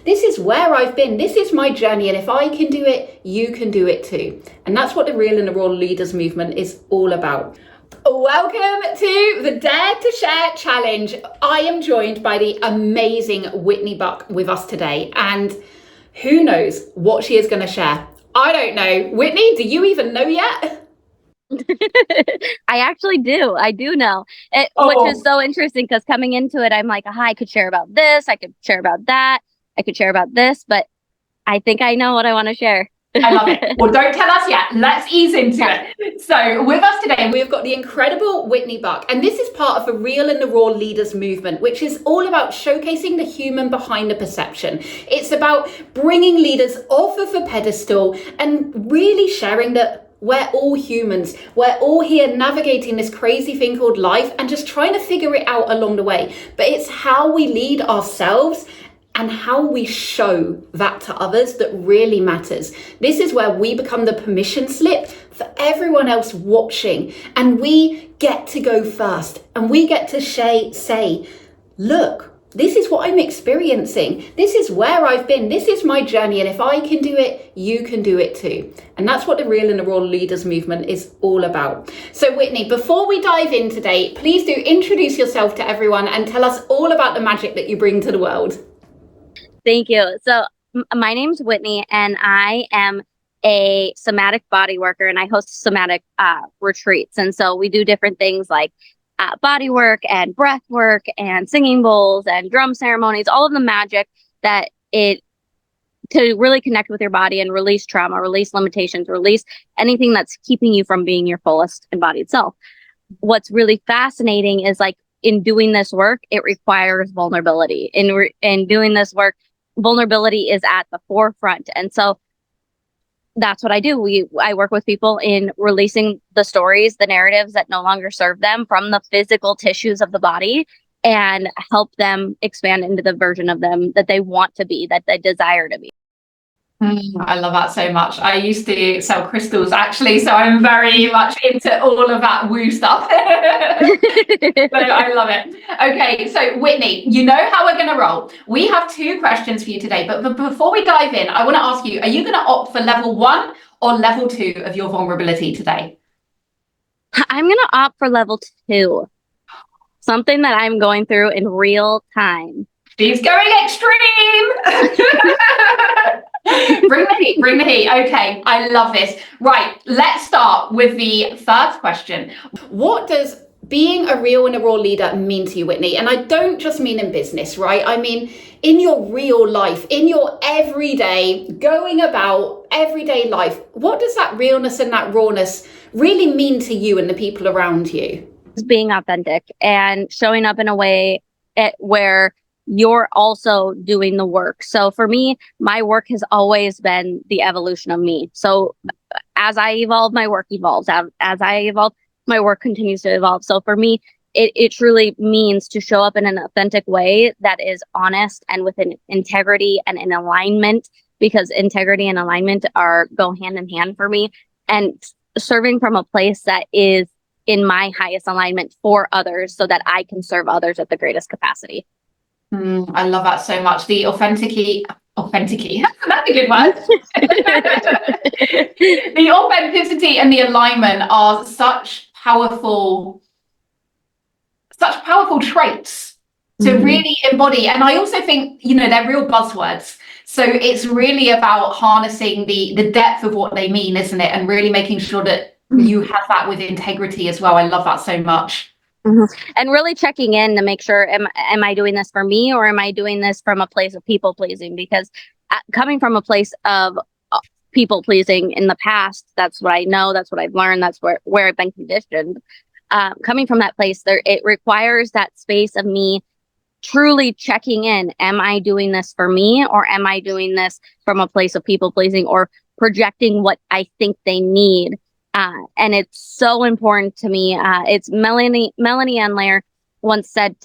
This is where I've been. This is my journey. And if I can do it, you can do it too. And that's what the Real and the Raw Leaders movement is all about. Welcome to the Dare to Share Challenge. I am joined by the amazing Whitney Buck with us today. And who knows what she is going to share? I don't know. Whitney, do you even know yet? I actually do. I do know it, which is so interesting because coming into it, I'm like, I could share about this. I could share about that. I could share about this, but I think I know what I want to share. I love it. Well, don't tell us yet. Let's ease into it. So with us today, we've got the incredible Whitney Buck, and this is part of the Real and the Raw Leaders movement, which is all about showcasing the human behind the perception. It's about bringing leaders off of a pedestal and really sharing that we're all humans. We're all here navigating this crazy thing called life and just trying to figure it out along the way. But it's how we lead ourselves and how we show that to others that really matters. This is where we become the permission slip for everyone else watching, and we get to go first, and we get to say, look, this is what I'm experiencing. This is where I've been. This is my journey. And if I can do it, you can do it too. And that's what the Real and the Raw Leaders movement is all about. So Whitney, before we dive in today, please do introduce yourself to everyone and tell us all about the magic that you bring to the world. Thank you. So my name's Whitney, and I am a somatic body worker, and I host somatic retreats. And so we do different things like body work and breath work and singing bowls and drum ceremonies, all of the magic that it to really connect with your body and release trauma, release limitations, release anything that's keeping you from being your fullest embodied self. What's really fascinating is like in doing this work, it requires vulnerability. In doing this work, vulnerability is at the forefront. And so that's what I do. I work with people in releasing the stories, the narratives that no longer serve them from the physical tissues of the body, and help them expand into the version of them that they want to be, that they desire to be. I love that so much. I used to sell crystals actually, so I'm very much into all of that woo stuff. So I love it. Okay, so Whitney, you know how we're going to roll. We have two questions for you today, but before we dive in, I want to ask you, are you going to opt for level 1 or level 2 of your vulnerability today? I'm going to opt for level 2, something that I'm going through in real time. She's going extreme. Bring the heat. Okay, I love this. Right, let's start with the first question. What does being a real and a raw leader mean to you, Whitney? And I don't just mean in business, right? I mean in your real life, in your everyday, going about everyday life. What does that realness and that rawness really mean to you and the people around you? It's being authentic and showing up in a way where you're also doing the work. So for me, my work has always been the evolution of me. So as I evolve, my work evolves. As I evolve, my work continues to evolve. So for me, it truly means to show up in an authentic way that is honest and with an integrity and an alignment, because integrity and alignment go hand in hand for me. And serving from a place that is in my highest alignment for others so that I can serve others at the greatest capacity. I love that so much. The authenticity, that's a good word. The authenticity and the alignment are such powerful traits to really embody. And I also think, they're real buzzwords. So it's really about harnessing the depth of what they mean, isn't it? And really making sure that you have that with integrity as well. I love that so much. And really checking in to make sure, am I doing this for me, or am I doing this from a place of people pleasing? Because coming from a place of people pleasing in the past, that's what I know, that's what I've learned, that's where I've been conditioned. Coming from that place, it requires that space of me truly checking in. Am I doing this for me, or am I doing this from a place of people pleasing or projecting what I think they need? And it's so important to me. It's Melanie Anlair once said,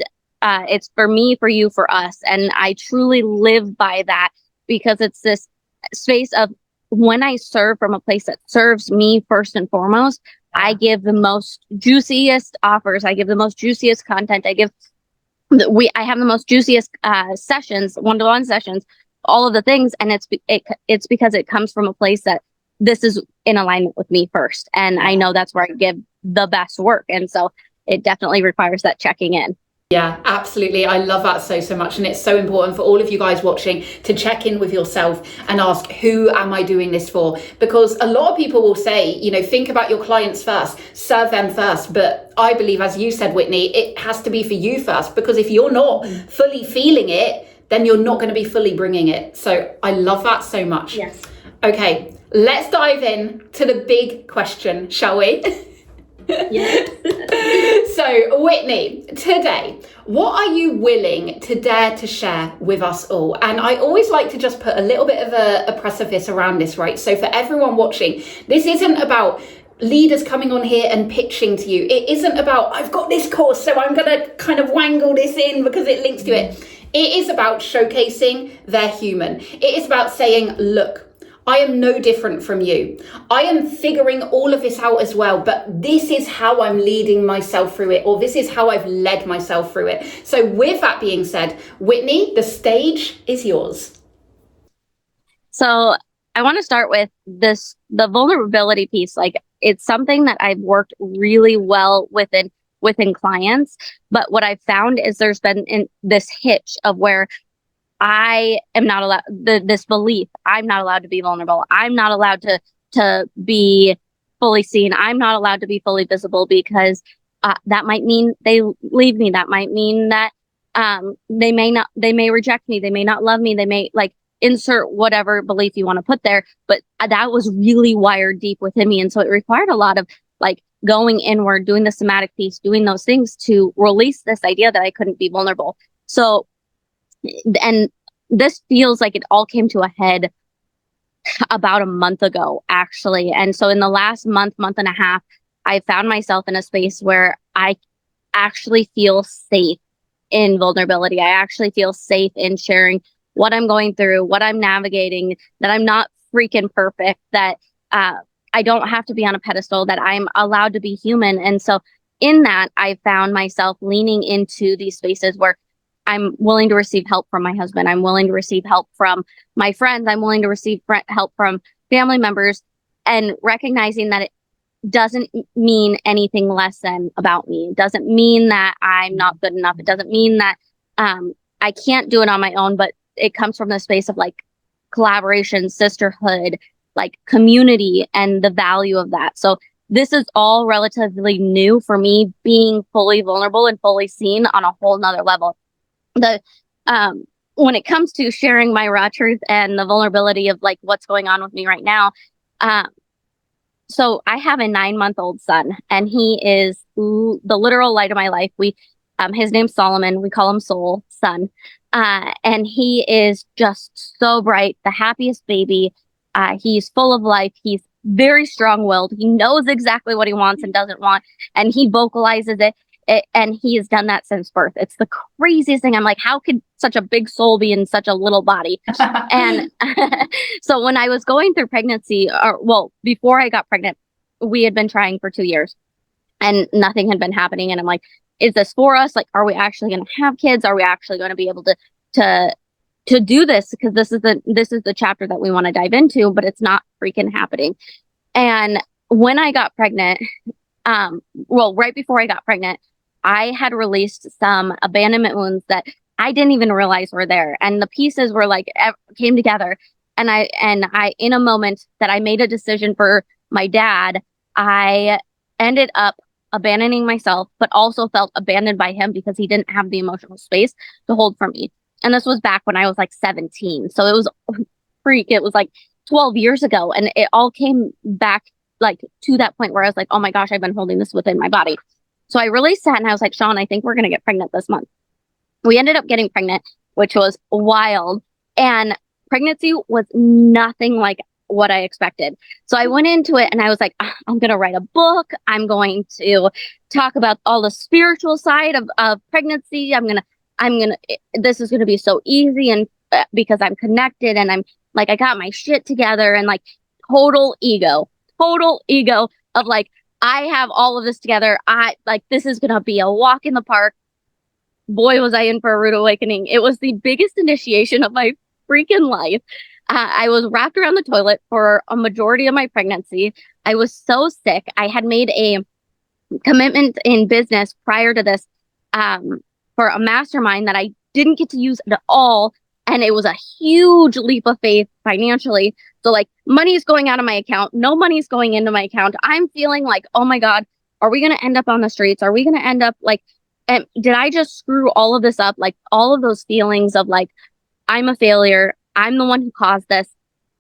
it's for me, for you, for us. And I truly live by that, because it's this space of when I serve from a place that serves me first and foremost, I give the most juiciest offers. I give the most juiciest content. I have the most juiciest sessions, one-to-one sessions all of the things. And it's because it comes from a place that this is in alignment with me first. And I know that's where I give the best work. And so it definitely requires that checking in. Yeah, absolutely. I love that so much. And it's so important for all of you guys watching to check in with yourself and ask, who am I doing this for? Because a lot of people will say, you know, think about your clients first, serve them first. But I believe, as you said, Whitney, it has to be for you first, because if you're not fully feeling it, then you're not going to be fully bringing it. So I love that so much. Yes. Okay, let's dive in to the big question, shall we? Yes. So, Whitney, today, what are you willing to dare to share with us all? And I always like to just put a little bit of a precipice around this, right? So for everyone watching, this isn't about leaders coming on here and pitching to you. It isn't about, I've got this course, so I'm going to kind of wangle this in because it links to it. It is about showcasing their human. It is about saying, look, I am no different from you. I am figuring all of this out as well, but this is how I'm leading myself through it, or this is how I've led myself through it. So with that being said, Whitney, the stage is yours. So I want to start with the vulnerability piece. Like, it's something that I've worked really well within clients, but what I've found is there's been this hitch of where I am not allowed, this belief, I'm not allowed to be vulnerable. I'm not allowed to be fully seen. I'm not allowed to be fully visible because that might mean they leave me. That might mean that they may reject me. They may not love me. They may, like, insert whatever belief you want to put there. But that was really wired deep within me. And so it required a lot of, like, going inward, doing the somatic piece, doing those things to release this idea that I couldn't be vulnerable. So, and this feels like it all came to a head about a month ago, actually. And so in the last month and a half, I found myself in a space where I actually feel safe in vulnerability. I actually feel safe in sharing what I'm going through, what I'm navigating, that I'm not freaking perfect, that I don't have to be on a pedestal, that I'm allowed to be human. And so in that, I found myself leaning into these spaces where I'm willing to receive help from my husband. I'm willing to receive help from my friends. I'm willing to receive help from family members, and recognizing that it doesn't mean anything less than about me. It doesn't mean that I'm not good enough. It doesn't mean that I can't do it on my own, but it comes from the space of, like, collaboration, sisterhood, like community, and the value of that. So this is all relatively new for me, being fully vulnerable and fully seen on a whole nother level. When it comes to sharing my raw truth and the vulnerability of, like, what's going on with me right now, so I have a 9-month-old son, and he is the literal light of my life. His name's Solomon. We call him Soul Son, and he is just so bright, the happiest baby. He's full of life. He's very strong-willed. He knows exactly what he wants and doesn't want, and he vocalizes it. And he has done that since birth. It's the craziest thing. I'm like, how could such a big soul be in such a little body? And so when I was going through pregnancy, before I got pregnant, we had been trying for 2 years and nothing had been happening. And I'm like, is this for us? Like, are we actually going to have kids? Are we actually going to be able to do this? Because this is the chapter that we want to dive into, but it's not freaking happening. And when I got pregnant, right before I got pregnant, I had released some abandonment wounds that I didn't even realize were there. And the pieces were, like, came together. And I, in a moment that I made a decision for my dad, I ended up abandoning myself, but also felt abandoned by him because he didn't have the emotional space to hold for me. And this was back when I was, like, 17. So it was it was like 12 years ago. And it all came back, like, to that point where I was like, oh my gosh, I've been holding this within my body. So I released that, and I was like, Sean, I think we're going to get pregnant this month. We ended up getting pregnant, which was wild. And pregnancy was nothing like what I expected. So I went into it and I was like, I'm going to write a book. I'm going to talk about all the spiritual side of pregnancy. This is going to be so easy. And because I'm connected and I'm like, I got my shit together, and, like, total ego of, like, I have all of this together. This is going to be a walk in the park. Boy, was I in for a rude awakening. It was the biggest initiation of my freaking life. I was wrapped around the toilet for a majority of my pregnancy. I was so sick. I had made a commitment in business prior to this for a mastermind that I didn't get to use at all. And it was a huge leap of faith financially. So like money's going out of my account. No money's going into my account. I'm feeling like, oh my God, are we going to end up on the streets? Are we going to end up like, did I just screw all of this up? Like all of those feelings of like, I'm a failure. I'm the one who caused this.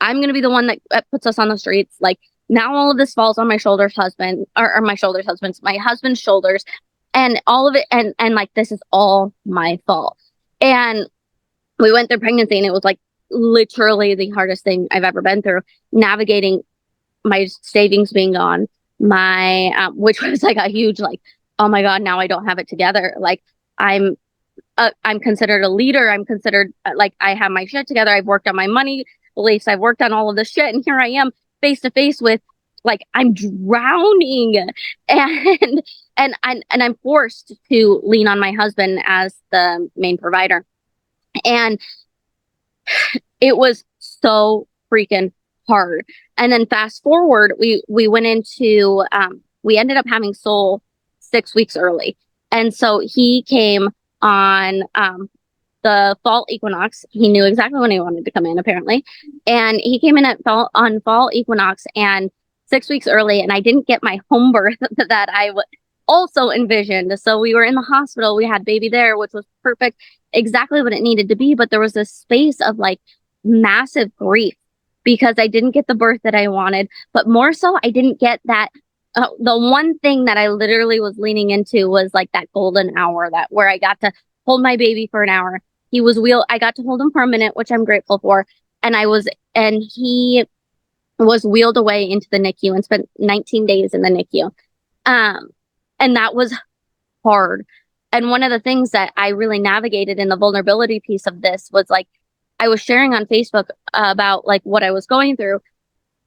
I'm going to be the one that puts us on the streets. Like now all of this falls on my shoulders, my husband's shoulders, and all of it. And like, this is all my fault. And we went through pregnancy and it was like literally the hardest thing I've ever been through, navigating my savings being gone, my, which was like a huge, like, oh my God, now I don't have it together. Like I'm considered a leader. I'm considered like I have my shit together. I've worked on my money beliefs. I've worked on all of this shit. And here I am face to face with like, I'm drowning and I'm forced to lean on my husband as the main provider. And it was so freaking hard. And then fast forward, we went into, we ended up having Soul 6 weeks early. And so he came on the fall equinox. He knew exactly when he wanted to come in, apparently. And he came in on fall equinox and 6 weeks early. And I didn't get my home birth that I also envisioned. So we were in the hospital. We had baby there, which was perfect, exactly what it needed to be. But there was this space of like massive grief because I didn't get the birth that I wanted, but more so I didn't get that. The one thing that I literally was leaning into was like that golden hour, that where I got to hold my baby for an hour. I got to hold him for a minute, which I'm grateful for. And he was wheeled away into the NICU and spent 19 days in the NICU. And that was hard. And one of the things that I really navigated in the vulnerability piece of this was like, I was sharing on Facebook about like what I was going through.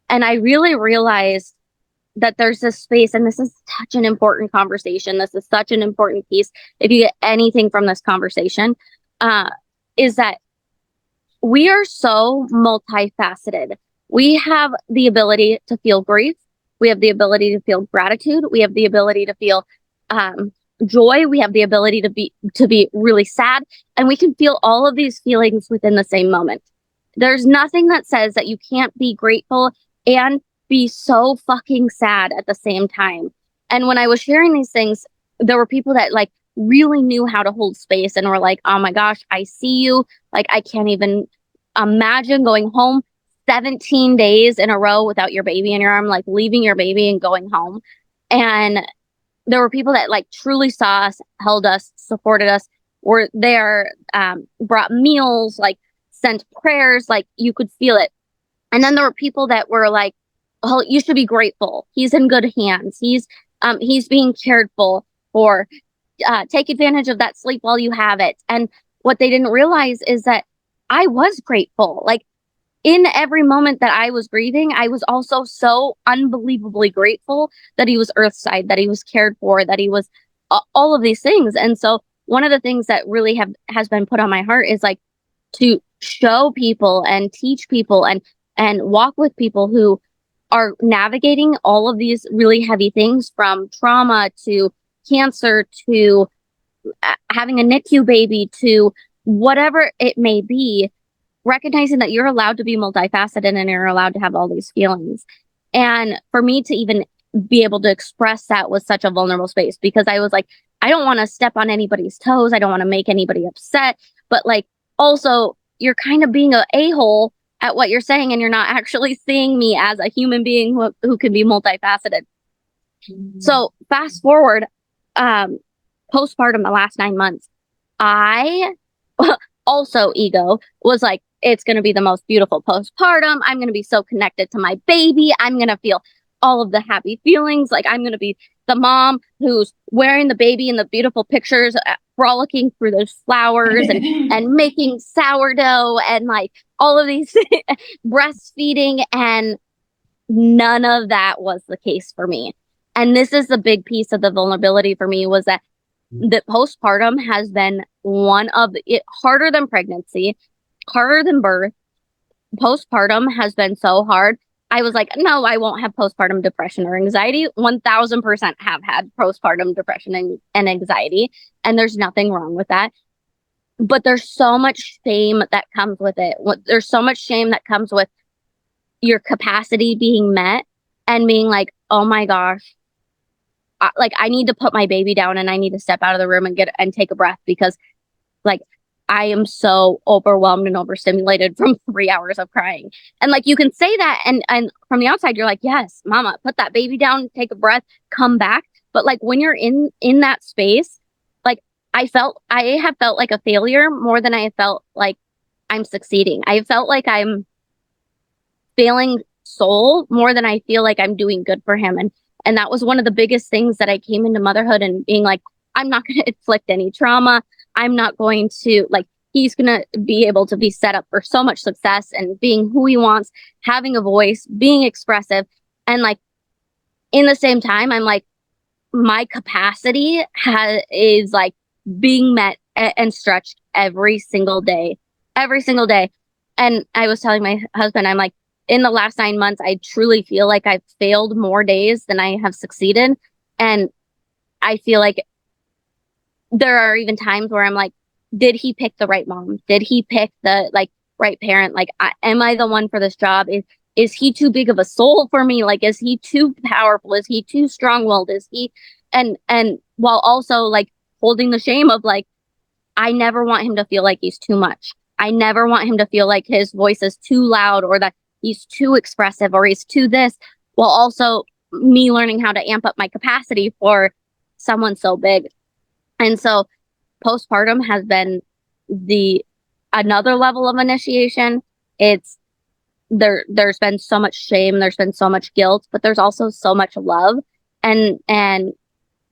And I really realized that there's this space, and this is such an important conversation. This is such an important piece. If you get anything from this conversation, is that we are so multifaceted. We have the ability to feel grief. We have the ability to feel gratitude. We have the ability to feel joy. We have the ability to be really sad, and we can feel all of these feelings within the same moment. There's nothing that says that you can't be grateful and be so fucking sad at the same time. And when I was sharing these things, there were people that like really knew how to hold space and were like, oh my gosh, I see you. Like, I can't even imagine going home 17 days in a row without your baby in your arm, like leaving your baby and going home. And there were people that like truly saw us, held us, supported us, were there, brought meals, like sent prayers, like you could feel it. And then there were people that were like, oh, you should be grateful. He's in good hands. He's being cared for. Take advantage of that sleep while you have it. And what they didn't realize is that I was grateful. Like in every moment that I was grieving, I was also so unbelievably grateful that he was earthside, that he was cared for, that he was all of these things. And so one of the things that really has been put on my heart is like to show people and teach people and walk with people who are navigating all of these really heavy things, from trauma to cancer to having a NICU baby to whatever it may be, recognizing that you're allowed to be multifaceted and you're allowed to have all these feelings. And for me to even be able to express that was such a vulnerable space, because I was like, I don't want to step on anybody's toes. I don't want to make anybody upset. But like, also, you're kind of being an a-hole at what you're saying, and you're not actually seeing me as a human being who can be multifaceted. Mm-hmm. So fast forward, postpartum, the last 9 months, I also ego was like, it's going to be the most beautiful postpartum. I'm going to be so connected to my baby. I'm going to feel all of the happy feelings. Like I'm going to be the mom who's wearing the baby in the beautiful pictures, frolicking through those flowers and making sourdough and like all of these breastfeeding. And none of that was the case for me. And this is the big piece of the vulnerability for me, was that the postpartum has been one of it harder than pregnancy. harder than birth. Postpartum has been so hard. I was like, no, I won't have postpartum depression or anxiety. 1000% have had postpartum depression and anxiety. And there's nothing wrong with that. But there's so much shame that comes with it. There's so much shame that comes with your capacity being met and being like, oh my gosh, I need to put my baby down and I need to step out of the room and take a breath because like I am so overwhelmed and overstimulated from 3 hours of crying. And like you can say that and from the outside you're like, yes, mama, put that baby down, take a breath, come back. But like when you're in that space, like I have felt like a failure more than I have felt like I'm succeeding. I felt like I'm failing soul more than I feel like I'm doing good for him. And that was one of the biggest things that I came into motherhood and being like, I'm not going to inflict any trauma. I'm not going to he's going to be able to be set up for so much success and being who he wants, having a voice, being expressive. And like, in the same time, I'm like, my capacity is like being met and stretched every single day. And I was telling my husband, I'm like, in the last 9 months, I truly feel like I've failed more days than I have succeeded. And I feel like there are even times where I'm like, did he pick the right mom? Did he pick the right parent? Like, am I the one for this job? Is he too big of a soul for me? Like, is he too powerful? Is he too strong-willed? Is he, and while also like holding the shame of like, I never want him to feel like he's too much. I never want him to feel like his voice is too loud or that he's too expressive or he's too this, while also me learning how to amp up my capacity for someone so big. And so postpartum has been another level of initiation. There's been so much shame, there's been so much guilt, but there's also so much love. And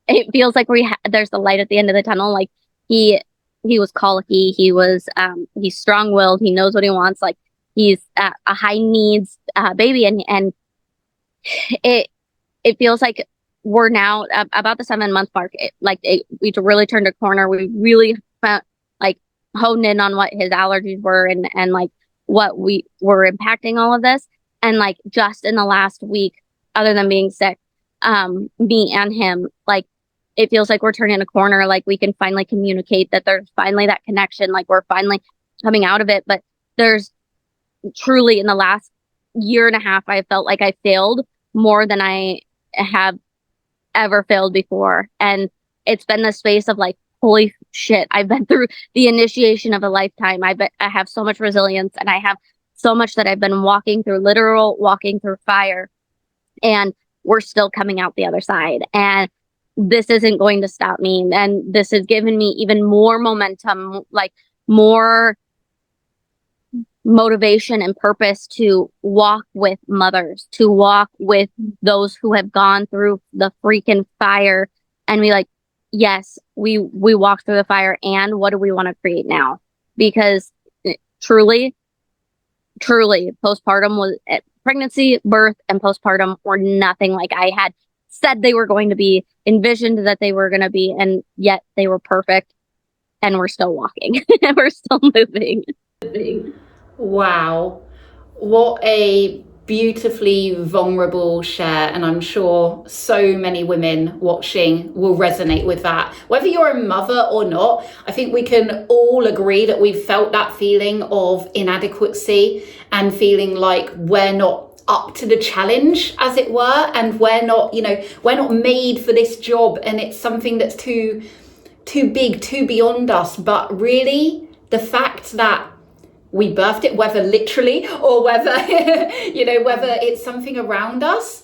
it feels like there's the light at the end of the tunnel. Like he was colicky, he's strong-willed, he knows what he wants, like he's a high needs baby, and it feels like we're now about the 7-month mark. We really turned a corner. We really honed in on what his allergies were and like what we were impacting all of this. And like just in the last week, other than being sick, me and him, like it feels like we're turning a corner. Like we can finally communicate, that there's finally that connection. Like we're finally coming out of it. But there's truly in the last year and a half, I felt like I failed more than I have ever failed before. And it's been the space of like, holy shit, I've been through the initiation of a lifetime. I have so much resilience, and I have so much that I've been walking through fire, and we're still coming out the other side. And this isn't going to stop me. And this has given me even more momentum, like more motivation and purpose to walk with mothers, to walk with those who have gone through the freaking fire and be like, yes, we walked through the fire, and what do we want to create now? Because truly postpartum was pregnancy, birth, and postpartum were nothing like I had said they were going to be, envisioned that they were going to be, and yet they were perfect, and we're still walking and we're still moving. Wow, what a beautifully vulnerable share, and I'm sure so many women watching will resonate with that. Whether you're a mother or not, I think we can all agree that we've felt that feeling of inadequacy and feeling like we're not up to the challenge, as it were, and we're not made for this job, and it's something that's too big, too beyond us. But really, the fact that we birthed it, whether literally or whether, whether it's something around us,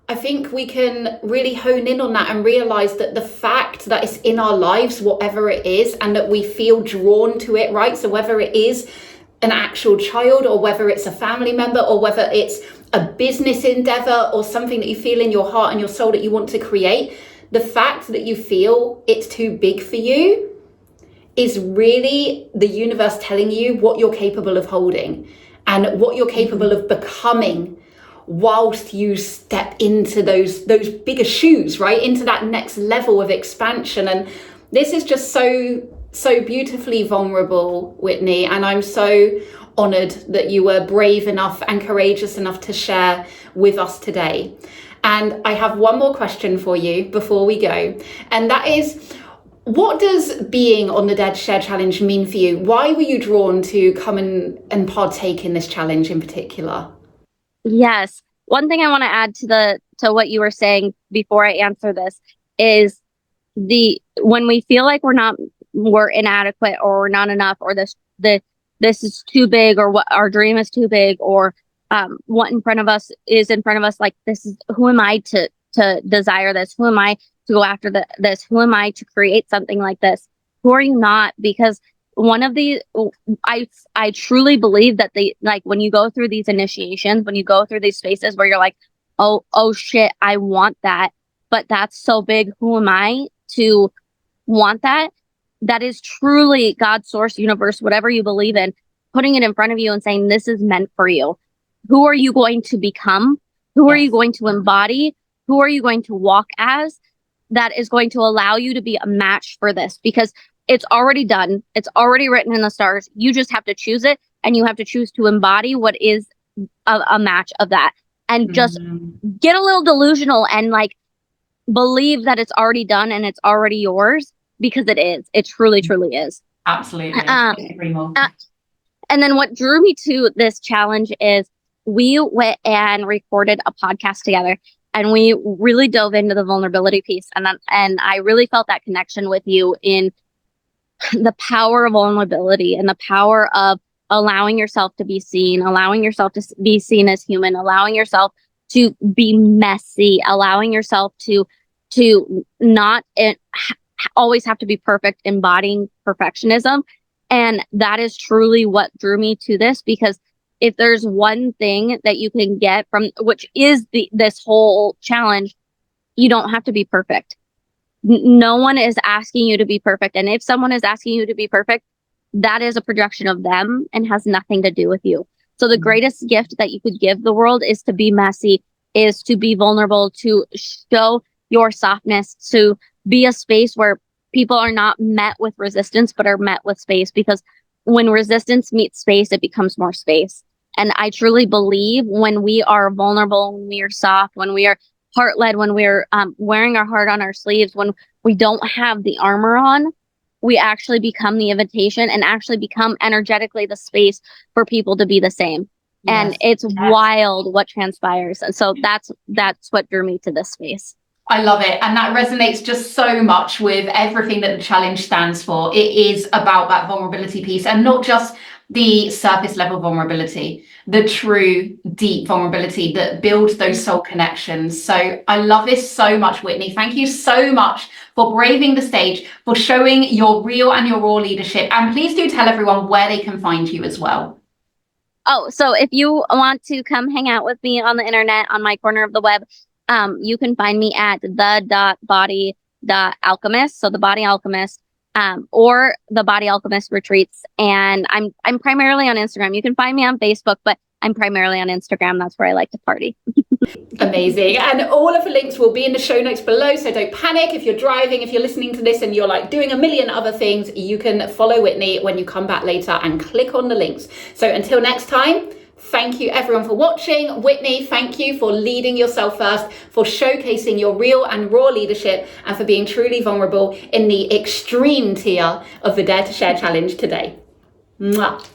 I think we can really hone in on that and realize that the fact that it's in our lives, whatever it is, and that we feel drawn to it, right? So whether it is an actual child, or whether it's a family member, or whether it's a business endeavor, or something that you feel in your heart and your soul that you want to create, the fact that you feel it's too big for you is really the universe telling you what you're capable of holding and what you're capable of becoming whilst you step into those bigger shoes, right? Into that next level of expansion. And this is just so so beautifully vulnerable, Whitney, and I'm so honored that you were brave enough and courageous enough to share with us today. And I have one more question for you before we go, and that is, what does being on the Dare to Share challenge mean for you? Why were you drawn to come and partake in this challenge in particular? Yes. One thing I want to add to what you were saying before I answer this is when we feel like we're inadequate or we're not enough, or this is too big, or what our dream is too big, or what in front of us is in front of us, like, this is, who am I to desire this? Who am I to go after this? Who am I to create something like this? Who are you not? Because I truly believe that when you go through these initiations, when you go through these spaces where you're like, oh shit, I want that, but that's so big. Who am I to want that? That is truly God's source, universe, whatever you believe in, putting it in front of you and saying, this is meant for you. Who are you going to become? Who are you going to embody? Who are you going to walk as? That is going to allow you to be a match for this, because it's already done. It's already written in the stars. You just have to choose it, and you have to choose to embody what is a match of that, and just get a little delusional and like believe that it's already done and it's already yours, because it is. It truly, truly is. Absolutely. And then what drew me to this challenge is we went and recorded a podcast together, and we really dove into the vulnerability piece. And I really felt that connection with you in the power of vulnerability and the power of allowing yourself to be seen, allowing yourself to be seen as human, allowing yourself to be messy, allowing yourself to not always have to be perfect, embodying perfectionism. And that is truly what drew me to this, because if there's one thing that you can get from, which is this whole challenge, you don't have to be perfect. No one is asking you to be perfect. And if someone is asking you to be perfect, that is a projection of them and has nothing to do with you. So the greatest gift that you could give the world is to be messy, is to be vulnerable, to show your softness, to be a space where people are not met with resistance, but are met with space. Because when resistance meets space, it becomes more space. And I truly believe when we are vulnerable, when we are soft, when we are heart-led, when we're wearing our heart on our sleeves, when we don't have the armor on, we actually become the invitation and actually become energetically the space for people to be the same. Yes. And it's wild what transpires. And so that's what drew me to this space. I love it. And that resonates just so much with everything that the challenge stands for. It is about that vulnerability piece, and not just the surface level vulnerability, the true deep vulnerability that builds those soul connections. So I love this so much, Whitney. Thank you so much for braving the stage, for showing your real and your raw leadership. And please do tell everyone where they can find you as well. Oh, so if you want to come hang out with me on the internet, on my corner of the web, you can find me at the.body.alchemist. So the Body Alchemist, or the Body Alchemist Retreats. And I'm primarily on Instagram. You can find me on Facebook, but I'm primarily on Instagram. That's where I like to party. Amazing. And all of the links will be in the show notes below. So don't panic if you're driving, if you're listening to this and you're like doing a million other things, you can follow Whitney when you come back later and click on the links. So until next time, thank you everyone for watching. Whitney, thank you for leading yourself first, for showcasing your real and raw leadership, and for being truly vulnerable in the extreme tier of the Dare to Share challenge today. Mwah.